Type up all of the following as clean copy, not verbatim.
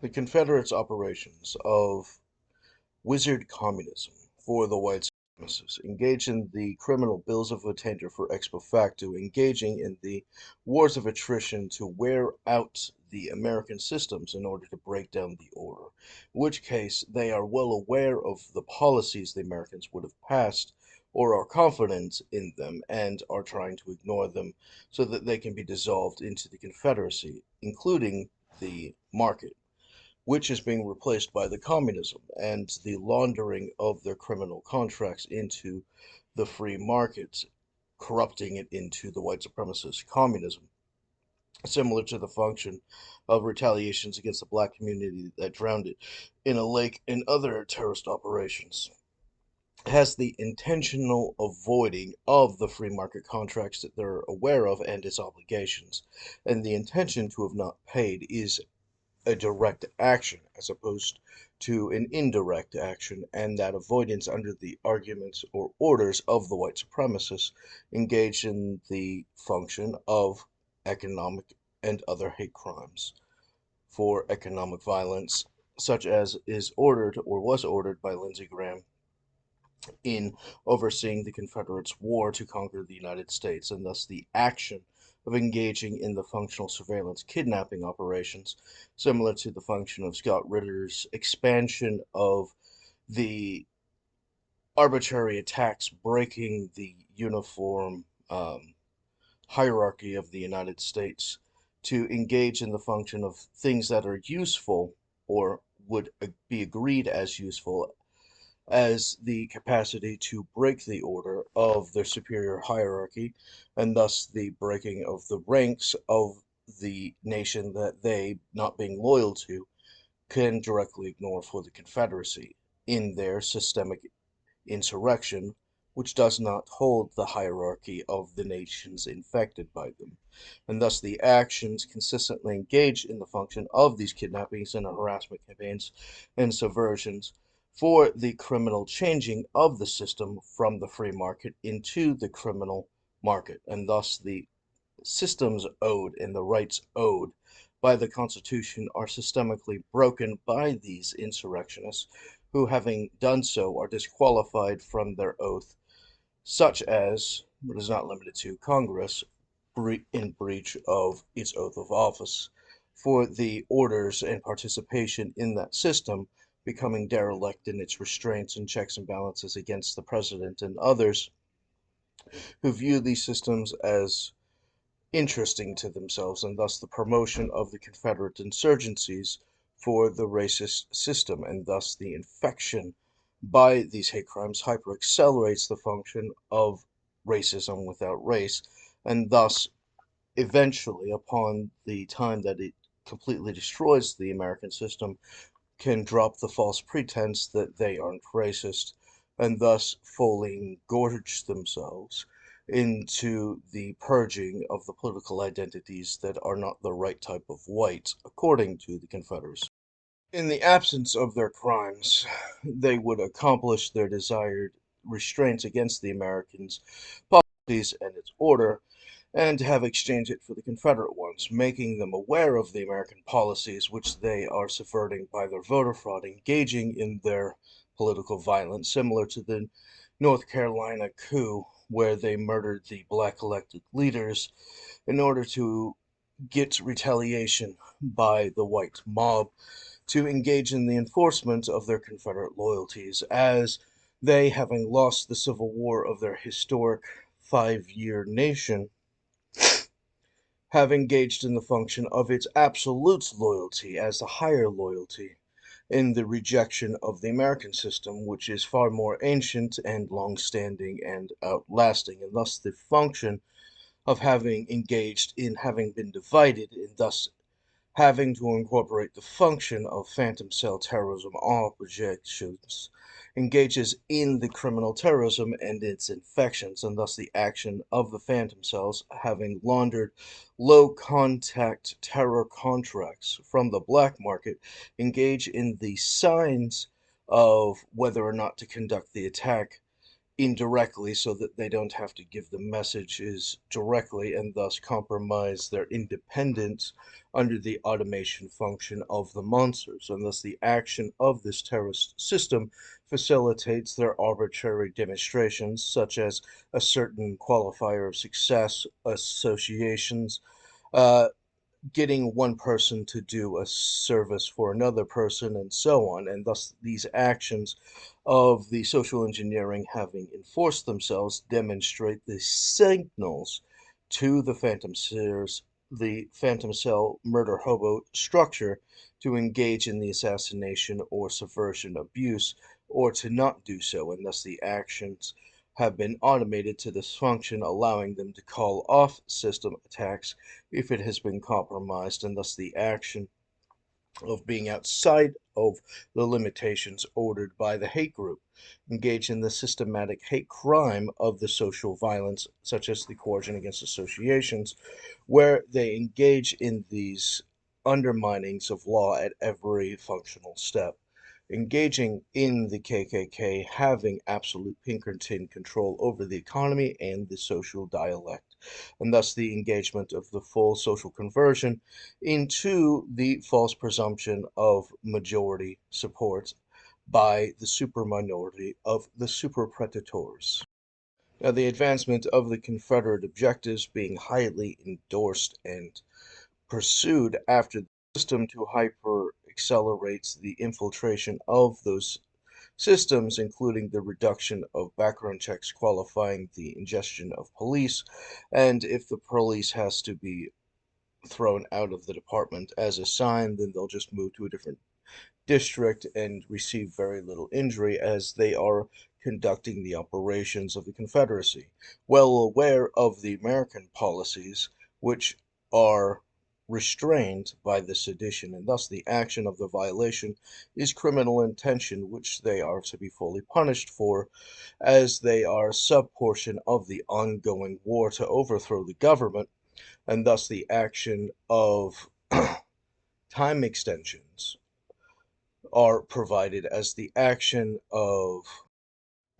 The Confederates' operations of wizard communism for the white supremacists, engage in the criminal bills of attainder for ex post facto, engaging in the wars of attrition to wear out the American systems in order to break down the order, in which case they are well aware of the policies the Americans would have passed or are confident in them and are trying to ignore them so that they can be dissolved into the Confederacy, including the market, which is being replaced by the communism and the laundering of their criminal contracts into the free market, corrupting it into the white supremacist communism, similar to the function of retaliations against the black community that drowned it in a lake and other terrorist operations. Has the intentional avoiding of the free market contracts that they're aware of and its obligations. And the intention to have not paid is a direct action as opposed to an indirect action, and that avoidance under the arguments or orders of the white supremacists engaged in the function of economic and other hate crimes for economic violence, such as is ordered or was ordered by Lindsey Graham in overseeing the Confederates' war to conquer the United States, and thus the action of engaging in the functional surveillance kidnapping operations, similar to the function of Scott Ritter's expansion of the arbitrary attacks breaking the uniform hierarchy of the United States to engage in the function of things that are useful or would be agreed as useful as the capacity to break the order of their superior hierarchy, and thus the breaking of the ranks of the nation that they, not being loyal to, can directly ignore for the Confederacy in their systemic insurrection, which does not hold the hierarchy of the nations infected by them. And thus the actions consistently engage in the function of these kidnappings and harassment campaigns and subversions for the criminal changing of the system from the free market into the criminal market, and thus the systems owed and the rights owed by the Constitution are systemically broken by these insurrectionists, who, having done so, are disqualified from their oath, such as, but is not limited to, Congress in breach of its oath of office, for the orders and participation in that system becoming derelict in its restraints and checks and balances against the president and others who view these systems as interesting to themselves, and thus the promotion of the Confederate insurgencies for the racist system, and thus the infection by these hate crimes hyper accelerates the function of racism without race, and thus eventually, upon the time that it completely destroys the American system, can drop the false pretense that they aren't racist, and thus fully engorge themselves into the purging of the political identities that are not the right type of white, according to the Confederacy. In the absence of their crimes, they would accomplish their desired restraints against the Americans' policies and its order, and have exchanged it for the Confederate ones, making them aware of the American policies which they are subverting by their voter fraud, engaging in their political violence, similar to the North Carolina coup, where they murdered the black elected leaders in order to get retaliation by the white mob to engage in the enforcement of their Confederate loyalties, as they, having lost the Civil War of their historic 5-year nation, have engaged in the function of its absolute loyalty as the higher loyalty in the rejection of the American system, which is far more ancient and long-standing and outlasting, and thus the function of having engaged in having been divided, and thus having to incorporate the function of phantom cell terrorism objections, engages in the criminal terrorism and its infections, and thus the action of the phantom cells, having laundered low contact terror contracts from the black market, engage in the signs of whether or not to conduct the attack indirectly so that they don't have to give the messages directly and thus compromise their independence under the automation function of the monsters. And thus, the action of this terrorist system facilitates their arbitrary demonstrations, such as a certain qualifier of success, associations, uh, getting one person to do a service for another person, and so on. And thus, these actions of the social engineering having enforced themselves demonstrate the signals to the Phantom Cell murder hobo structure to engage in the assassination or subversion abuse, or to not do so, and thus the actions have been automated to this function, allowing them to call off system attacks if it has been compromised, and thus the action of being outside of the limitations ordered by the hate group, engage in the systematic hate crime of the social violence, such as the coercion against associations, where they engage in these underminings of law at every functional step. Engaging in the KKK, having absolute Pinkerton control over the economy and the social dialect, and thus the engagement of the full social conversion into the false presumption of majority support by the super minority of the super predators. Now, the advancement of the Confederate objectives being highly endorsed and pursued after the system to hyper accelerates the infiltration of those systems, including the reduction of background checks qualifying the ingestion of police, and if the police has to be thrown out of the department as assigned, then they'll just move to a different district and receive very little injury as they are conducting the operations of the Confederacy, well aware of the American policies, which are restrained by the sedition, and thus the action of the violation is criminal intention, which they are to be fully punished for, as they are a subportion of the ongoing war to overthrow the government, and thus the action of time extensions are provided as the action of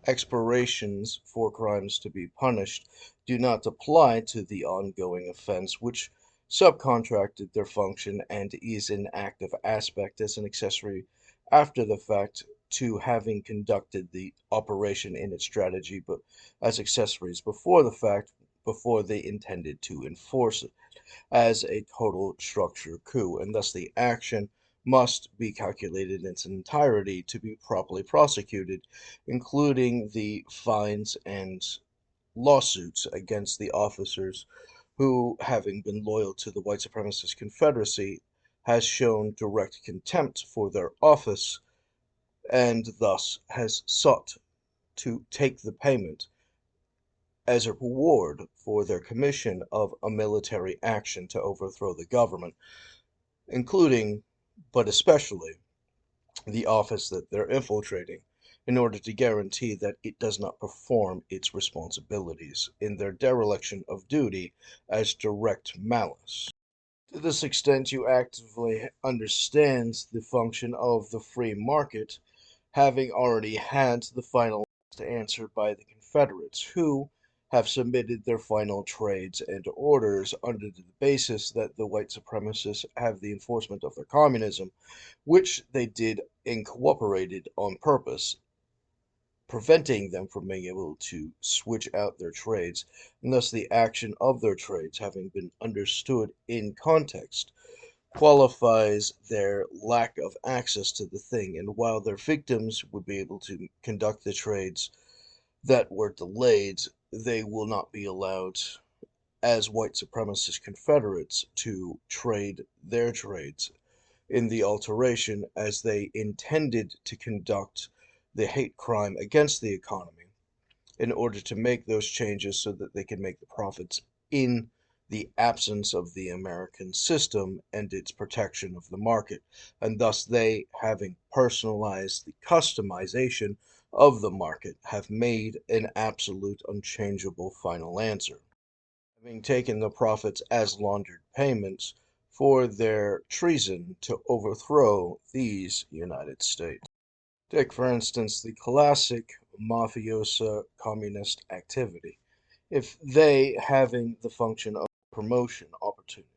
expirations for crimes to be punished do not apply to the ongoing offense, which subcontracted their function and is an active aspect as an accessory after the fact to having conducted the operation in its strategy, but as accessories before the fact, before they intended to enforce it as a total structure coup, and thus the action must be calculated in its entirety to be properly prosecuted, including the fines and lawsuits against the officers who, having been loyal to the white supremacist Confederacy, has shown direct contempt for their office and thus has sought to take the payment as a reward for their commission of a military action to overthrow the government, including, but especially, the office that they're infiltrating, in order to guarantee that it does not perform its responsibilities in their dereliction of duty as direct malice. To this extent, you actively understand the function of the free market, having already had the final answer by the Confederates, who have submitted their final trades and orders under the basis that the white supremacists have the enforcement of their communism, which they did and cooperated on purpose, preventing them from being able to switch out their trades, and thus the action of their trades having been understood in context qualifies their lack of access to the thing, and while their victims would be able to conduct the trades that were delayed, they will not be allowed as white supremacist Confederates to trade their trades in the alteration as they intended to conduct the hate crime against the economy in order to make those changes so that they can make the profits in the absence of the American system and its protection of the market, and thus they, having personalized the customization of the market, have made an absolute unchangeable final answer. Having taken the profits as laundered payments for their treason to overthrow these United States. Take, for instance, the classic mafiosa communist activity. If they, having the function of promotion opportunity,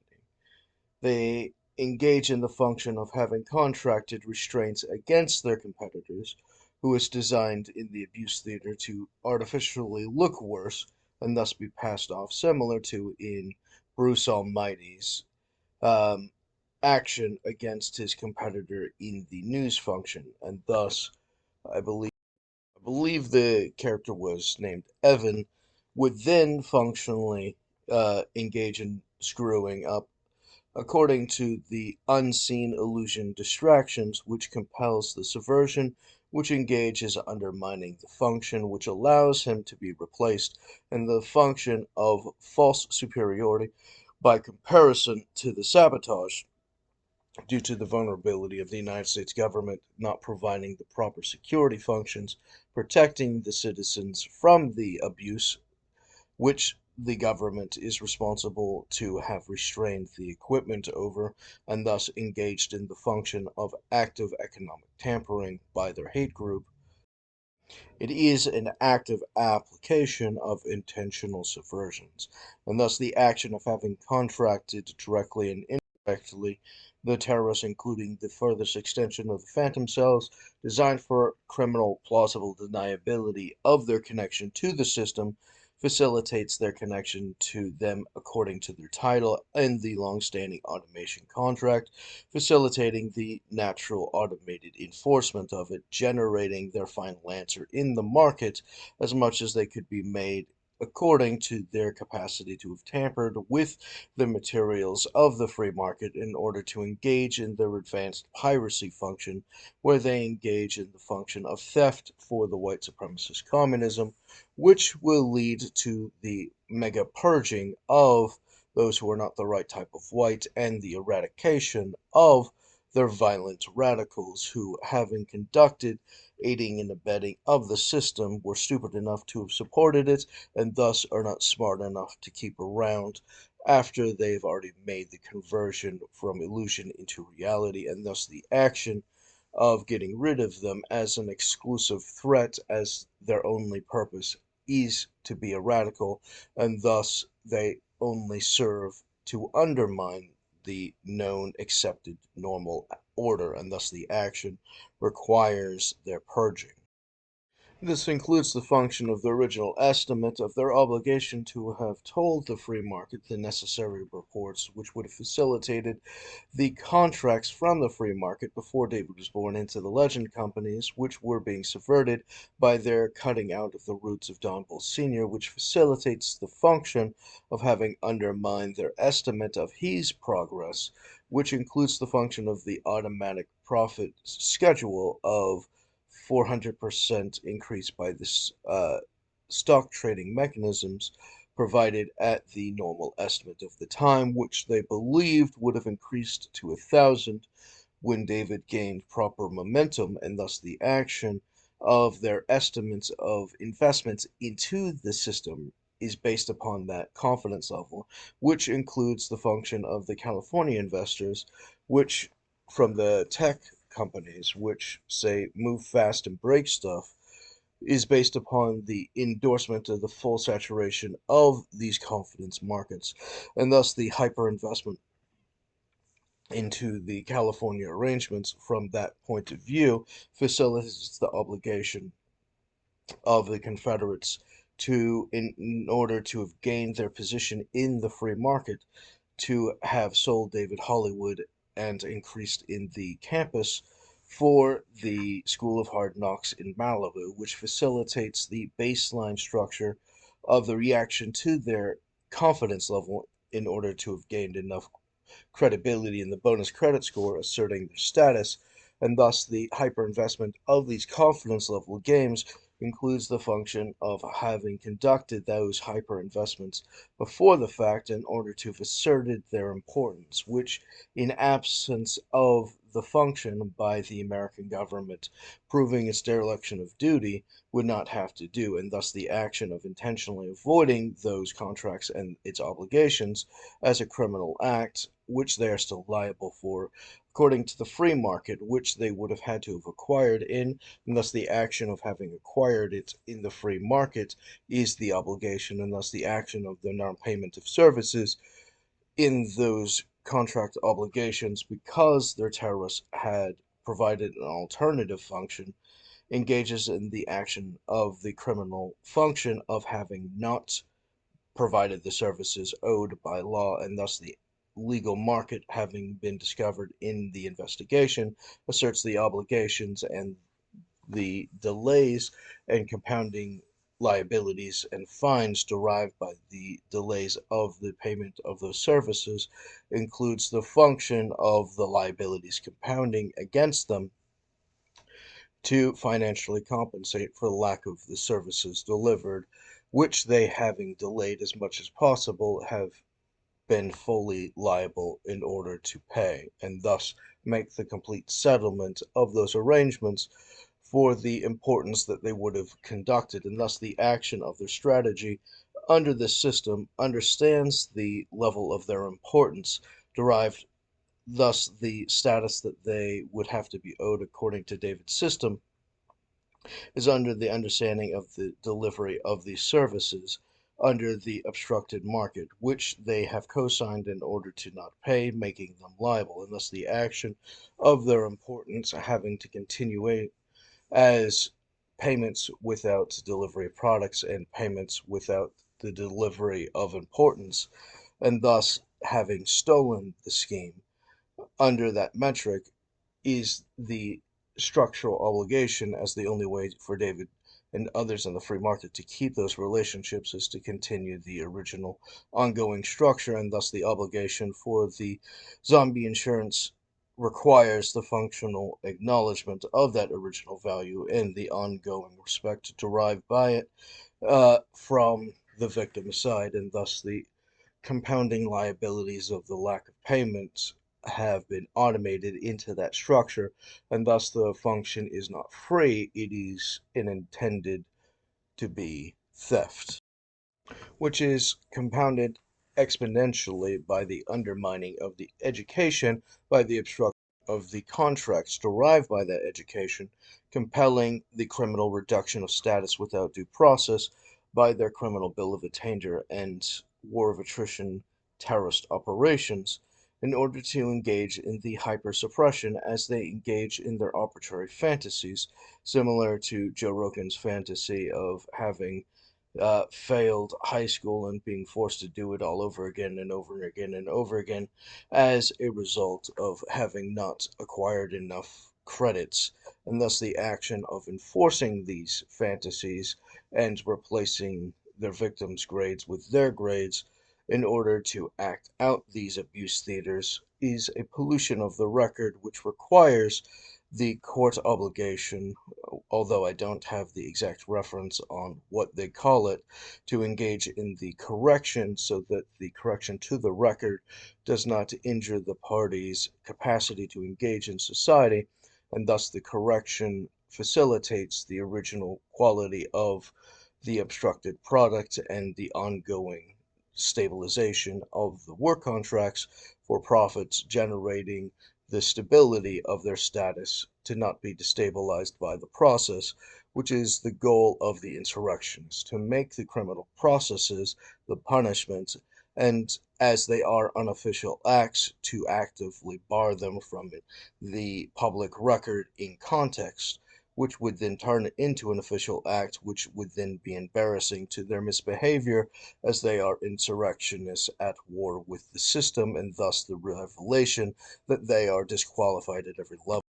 they engage in the function of having contracted restraints against their competitors, who is designed in the abuse theater to artificially look worse and thus be passed off, similar to in Bruce Almighty's um, action against his competitor in the news function, and thus I believe the character was named Evan, would then functionally engage in screwing up according to the unseen illusion distractions, which compels the subversion, which engages undermining the function, which allows him to be replaced, and the function of false superiority by comparison to the sabotage due to the vulnerability of the United States government not providing the proper security functions, protecting the citizens from the abuse which the government is responsible to have restrained the equipment over, and thus engaged in the function of active economic tampering by their hate group. It is an active application of intentional subversions, and thus the action of having contracted directly and indirectly the terrorists, including the furthest extension of the phantom cells, designed for criminal plausible deniability of their connection to the system, facilitates their connection to them according to their title in the long-standing automation contract, facilitating the natural automated enforcement of it, generating their final answer in the market as much as they could be made according to their capacity to have tampered with the materials of the free market in order to engage in their advanced piracy function, where they engage in the function of theft for the white supremacist communism, which will lead to the mega purging of those who are not the right type of white and the eradication of their violent radicals who, having conducted aiding and abetting of the system, were stupid enough to have supported it and thus are not smart enough to keep around after they've already made the conversion from illusion into reality, and thus the action of getting rid of them as an exclusive threat, as their only purpose is to be a radical, and thus they only serve to undermine the known accepted normal order, and thus the action requires their purging. This includes the function of the original estimate of their obligation to have told the free market the necessary reports which would have facilitated the contracts from the free market before David was born into the legend companies, which were being subverted by their cutting out of the roots of Don Bull Sr., which facilitates the function of having undermined their estimate of his progress, which includes the function of the automatic profit schedule of 400% increase by this stock trading mechanisms provided at the normal estimate of the time, which they believed would have increased to 1,000 when David gained proper momentum, and thus the action of their estimates of investments into the system is based upon that confidence level, which includes the function of the California investors, which from the tech companies, which say move fast and break stuff, is based upon the endorsement of the full saturation of these confidence markets, and thus the hyper investment into the California arrangements from that point of view facilitates the obligation of the Confederates to, in order to have gained their position in the free market, to have sold David Hollywood and increased in the campus for the School of Hard Knocks in Malibu, which facilitates the baseline structure of the reaction to their confidence level in order to have gained enough credibility in the bonus credit score asserting their status, and thus the hyperinvestment of these confidence level games includes the function of having conducted those hyperinvestments before the fact in order to have asserted their importance, which, in absence of the function by the American government proving its dereliction of duty would not have to do, and thus the action of intentionally avoiding those contracts and its obligations as a criminal act, which they are still liable for, according to the free market, which they would have had to have acquired in, and thus the action of having acquired it in the free market is the obligation, and thus the action of the non-payment of services in those contract obligations, because their terrorists had provided an alternative function, engages in the action of the criminal function of having not provided the services owed by law, and thus the legal market having been discovered in the investigation asserts the obligations, and the delays and compounding liabilities and fines derived by the delays of the payment of those services includes the function of the liabilities compounding against them to financially compensate for the lack of the services delivered, which they, having delayed as much as possible, have been fully liable in order to pay, and thus make the complete settlement of those arrangements for the importance that they would have conducted, and thus the action of their strategy under this system understands the level of their importance, derived thus the status that they would have to be owed according to David's system is under the understanding of the delivery of these services under the obstructed market, which they have co-signed in order to not pay, making them liable, and thus the action of their importance having to continue as payments without delivery of products and payments without the delivery of importance, and thus having stolen the scheme under that metric is the structural obligation, as the only way for David and others in the free market to keep those relationships is to continue the original ongoing structure, and thus the obligation for the zombie insurance requires the functional acknowledgement of that original value and the ongoing respect derived by it from the victim's side, and thus the compounding liabilities of the lack of payments have been automated into that structure, and thus the function is not free, it is intended to be theft, which is compounded exponentially by the undermining of the education, by the obstruction of the contracts derived by that education, compelling the criminal reduction of status without due process by their criminal bill of attainder and war of attrition terrorist operations, in order to engage in the hyper-suppression as they engage in their arbitrary fantasies, similar to Joe Rogan's fantasy of having failed high school and being forced to do it all over again and over again and over again as a result of having not acquired enough credits, and thus the action of enforcing these fantasies and replacing their victims' grades with their grades in order to act out these abuse theaters is a pollution of the record which requires the court obligation, although I don't have the exact reference on what they call it, to engage in the correction so that the correction to the record does not injure the party's capacity to engage in society, and thus the correction facilitates the original quality of the obstructed product and the ongoing stabilization of the war contracts for profits, generating the stability of their status to not be destabilized by the process, which is the goal of the insurrectionists, to make the criminal processes the punishment, and as they are unofficial acts, to actively bar them from the public record in context, which would then turn into an official act, which would then be embarrassing to their misbehavior as they are insurrectionists at war with the system, and thus the revelation that they are disqualified at every level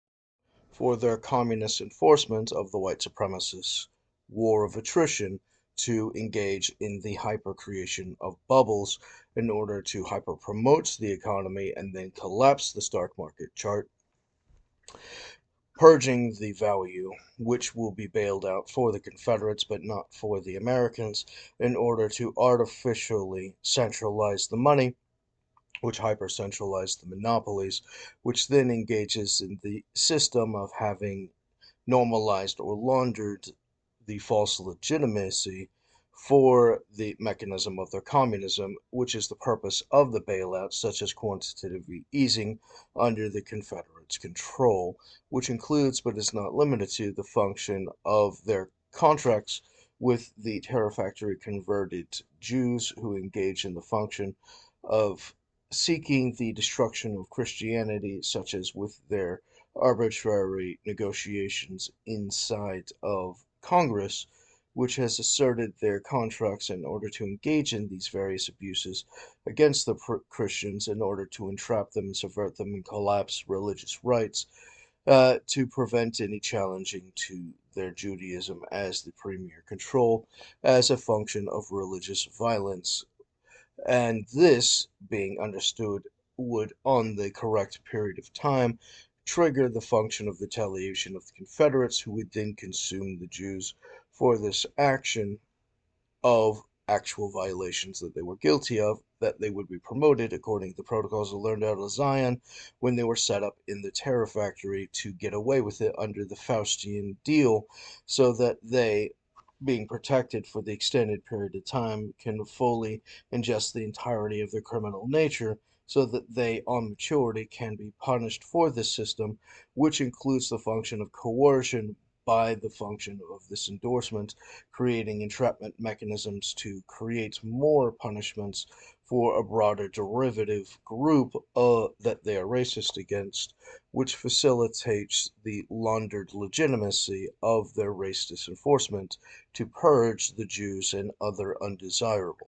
for their communist enforcement of the white supremacist war of attrition to engage in the hyper creation of bubbles in order to hyper promote the economy and then collapse the stock market chart, purging the value, which will be bailed out for the Confederates but not for the Americans, in order to artificially centralize the money which hyper-centralize the monopolies, which then engages in the system of having normalized or laundered the false legitimacy for the mechanism of their communism, which is the purpose of the bailouts, such as quantitative easing under the Confederates' control, which includes but is not limited to the function of their contracts with the terror factory converted Jews who engage in the function of seeking the destruction of Christianity, such as with their arbitrary negotiations inside of Congress, which has asserted their contracts in order to engage in these various abuses against the Christians in order to entrap them and subvert them and collapse religious rights to prevent any challenging to their Judaism as the premier control as a function of religious violence, and this, being understood, would, on the correct period of time, trigger the function of retaliation of the Confederates, who would then consume the Jews for this action of actual violations that they were guilty of, that they would be promoted according to the protocols learned out of Zion when they were set up in the terror factory to get away with it under the Faustian deal, so that they, being protected for the extended period of time, can fully ingest the entirety of their criminal nature, so that they, on maturity, can be punished for this system, which includes the function of coercion by the function of this endorsement, creating entrapment mechanisms to create more punishments for a broader derivative group that they are racist against, which facilitates the laundered legitimacy of their racist enforcement to purge the Jews and other undesirables.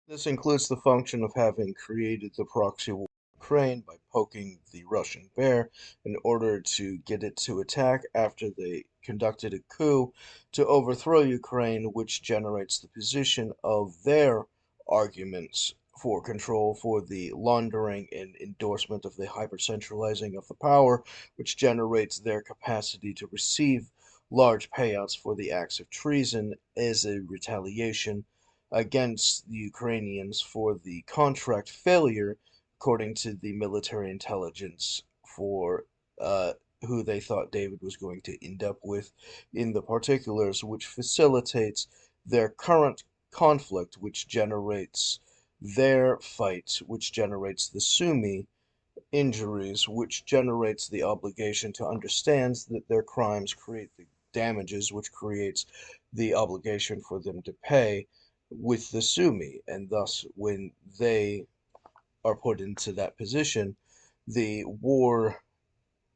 This includes the function of having created the proxy war in Ukraine by poking the Russian bear in order to get it to attack after they conducted a coup to overthrow Ukraine, which generates the position of their arguments for control for the laundering and endorsement of the hyper-centralizing of the power, which generates their capacity to receive large payouts for the acts of treason as a retaliation against the Ukrainians for the contract failure, according to the military intelligence, for who they thought David was going to end up with in the particulars, which facilitates their current conflict, which generates their fight, which generates the Sumy injuries, which generates the obligation to understand that their crimes create the damages, which creates the obligation for them to pay with the Sumy. And thus, when they are put into that position, the war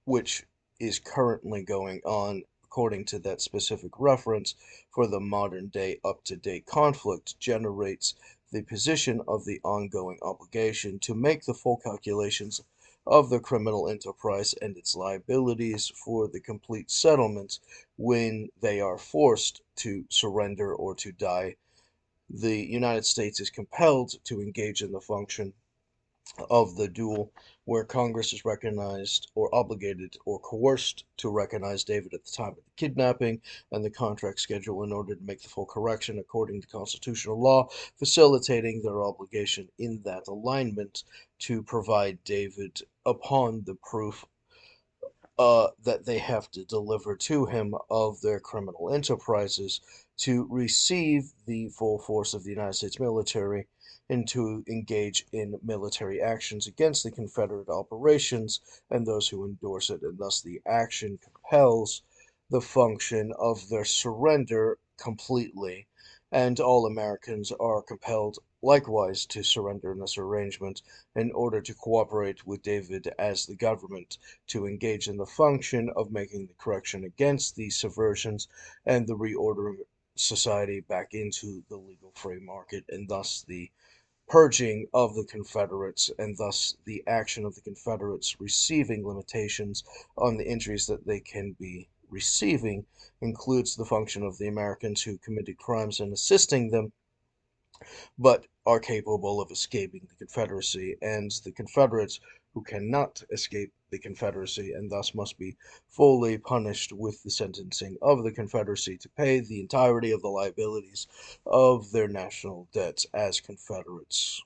which is currently going on, according to that specific reference, for the modern day up to date conflict, generates the position of the ongoing obligation to make the full calculations of the criminal enterprise and its liabilities for the complete settlement when they are forced to surrender or to die. The United States is compelled to engage in the function of the duel, where Congress is recognized or obligated or coerced to recognize David at the time of the kidnapping and the contract schedule in order to make the full correction according to constitutional law, facilitating their obligation in that alignment to provide David upon the proof that they have to deliver to him of their criminal enterprises to receive the full force of the United States military and to engage in military actions against the Confederate operations and those who endorse it, and thus the action compels the function of their surrender completely, and all Americans are compelled likewise to surrender in this arrangement in order to cooperate with David as the government to engage in the function of making the correction against these subversions and the reordering society back into the legal free market, and thus the purging of the Confederates, and thus the action of the Confederates receiving limitations on the injuries that they can be receiving includes the function of the Americans who committed crimes and assisting them but are capable of escaping the Confederacy, and the Confederates who cannot escape the Confederacy and thus must be fully punished with the sentencing of the Confederacy to pay the entirety of the liabilities of their national debts as Confederates.